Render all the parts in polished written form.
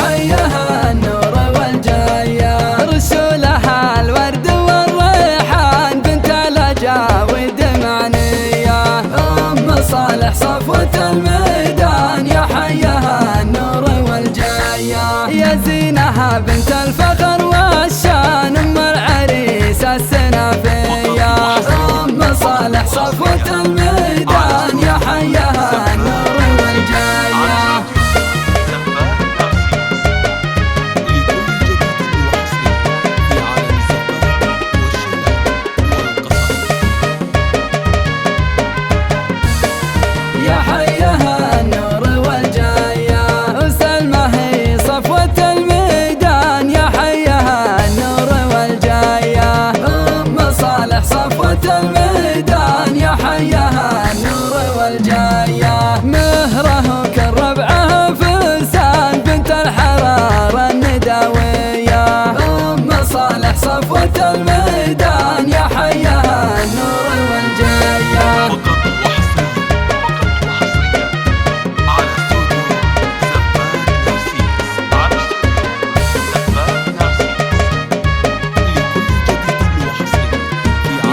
حيها النور والجاية، رسولها الورد والريحان بنت الأجاود معنية، أم صالح صفوة الميدان يا حيها النور والجاية، يا زينها بنت الفخر والشان أم العريس السنافية، أم صالح صفوة الميدان يا حيها النور والجاية. يا حيها النور والجاية، وسلمى هي صفوة الميدان يا حيها النور والجاية، أم صالح صفوة الميدان يا حيها النور والجاية، مهره كالربعه فرسان بنت الحرارة النداوية، أم صالح صفوة الميدان يا حيها النور والجاية.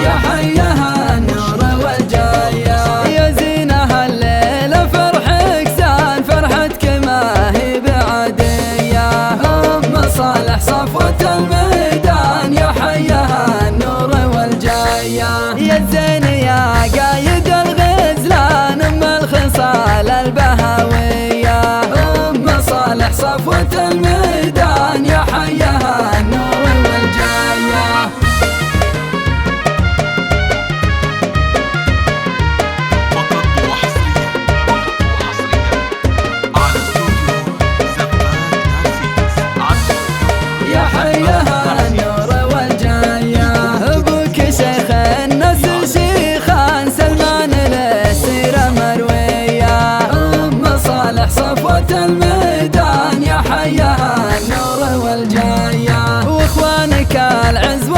يا حيها النور والجاية، يا زينها الليلة فرحك زان فرحتك ما هي بعادية، أم صالح صفوة الميدان يا حيها النور والجاية، يا الزين يا قايد الغزلان أم الخصال البهوية، أم صالح صفوة الميدان يا حيها النور والجاية. يا حيها النور والجاية، أبوك شيخ النسل شيخان سلمان للسيرة مروية، أم صالح صفوة الميدان يا حيها النور والجاية، وإخوانك العز